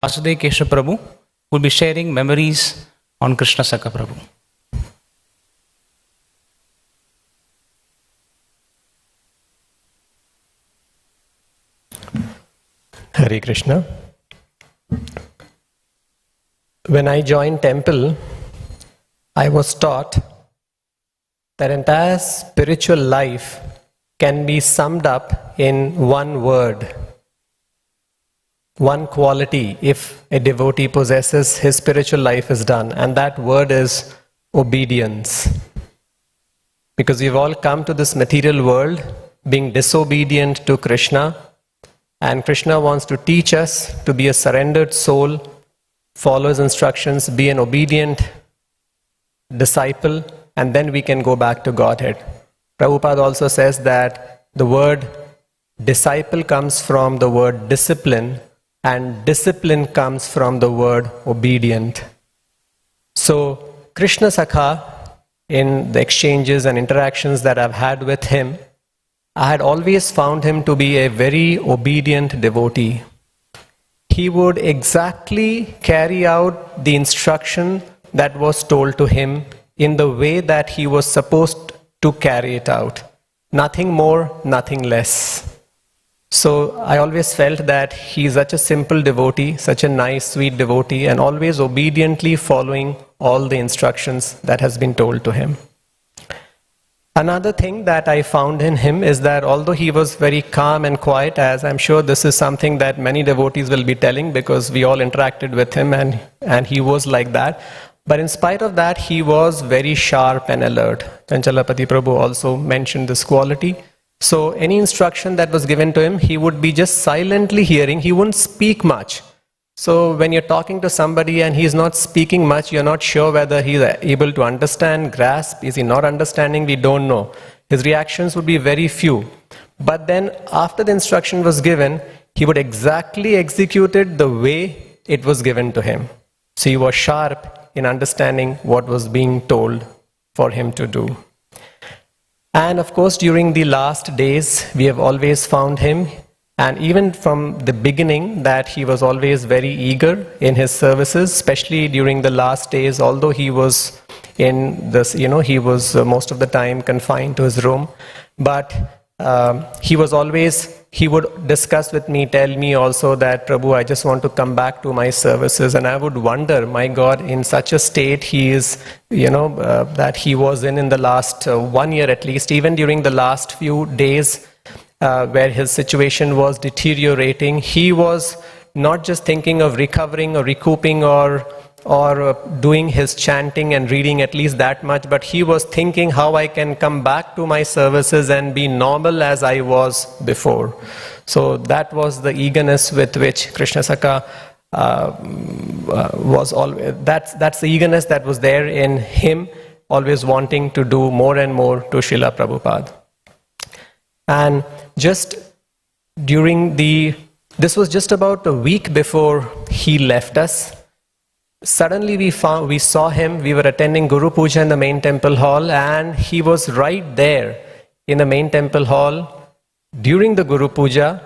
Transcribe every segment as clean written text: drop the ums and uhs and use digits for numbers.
VasudevKeshav Prabhu will be sharing memories on Krishna Sakha Prabhu. Hare Krishna. When I joined temple, I was taught that entire spiritual life can be summed up in one word, one quality. If a devotee possesses, his spiritual life is done, and that word is obedience. Because we've all come to this material world being disobedient to Krishna, and Krishna wants to teach us to be a surrendered soul, follow his instructions, be an obedient disciple, and then we can go back to Godhead. Prabhupada also says that the word disciple comes from the word discipline, and discipline comes from the word obedient. So Krishna Sakha, in the exchanges and interactions that I've had with him, I had always found him to be a very obedient devotee. He would exactly carry out the instruction that was told to him in the way that he was supposed to carry it out. Nothing more, nothing less. So I always felt that he is such a simple devotee, such a nice, sweet devotee, and always obediently following all the instructions that has been told to him. Another thing that I found in him is that although he was very calm and quiet, as I'm sure this is something that many devotees will be telling because we all interacted with him and he was like that, but in spite of that, he was very sharp and alert. Chanchalapati Prabhu also mentioned this quality. So any instruction that was given to him, he would be just silently hearing. He wouldn't speak much. So when you're talking to somebody and he's not speaking much, you're not sure whether he's able to understand, grasp. Is he not understanding? We don't know. His reactions would be very few. But then after the instruction was given, he would exactly execute it the way it was given to him. So he was sharp in understanding what was being told for him to do. And of course, during the last days, we have always found him, and even from the beginning, that he was always very eager in his services, especially during the last days, although he was in this, he was most of the time confined to his room, but he would discuss with me, tell me also that, Prabhu, I just want to come back to my services. And I would wonder, my God, in such a state he is, that he was in the last 1 year at least, even during the last few days where his situation was deteriorating, he was not just thinking of recovering or recouping or doing his chanting and reading at least that much, but he was thinking how I can come back to my services and be normal as I was before. So that was the eagerness with which Krishna Sakha was always, that's the eagerness that was there in him, always wanting to do more and more to Srila Prabhupada. And just during this was just about a week before he left us. Suddenly we saw him, we were attending Guru Puja in the main temple hall, and he was right there in the main temple hall during the Guru Puja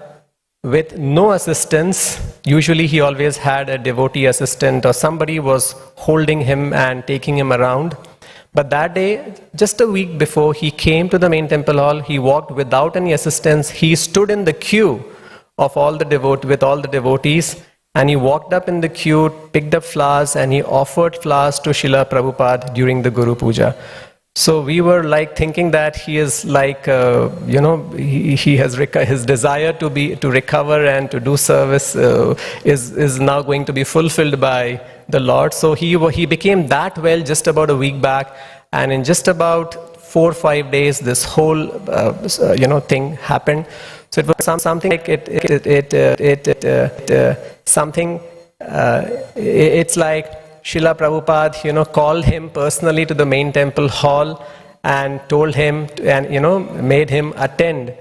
with no assistance. Usually he always had a devotee assistant or somebody was holding him and taking him around. But that day, just a week before he came to the main temple hall, he walked without any assistance. He stood in the queue of all the with all the devotees, and he walked up in the queue, picked up flowers, and he offered flowers to Srila Prabhupada during the Guru Puja. So we were like thinking that he is like, he has his desire to recover and to do service is now going to be fulfilled by the Lord. So he became that well just about a week back, and in just about 4 or 5 days, this whole thing happened. So it was something like it's like Srila Prabhupada, called him personally to the main temple hall and told him, and made him attend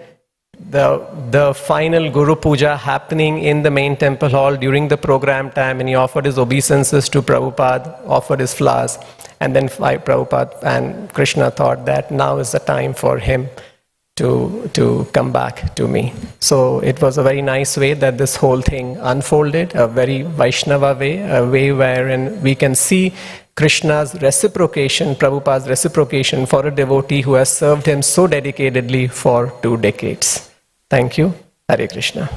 the final Guru Puja happening in the main temple hall during the program time, and he offered his obeisances to Prabhupada, offered his flowers, and then Prabhupada and Krishna thought that now is the time for him to come back to me. So it was a very nice way that this whole thing unfolded, a very Vaishnava way, a way wherein we can see Krishna's reciprocation, Prabhupada's reciprocation for a devotee who has served him so dedicatedly for 2 decades. Thank you. Hare Krishna.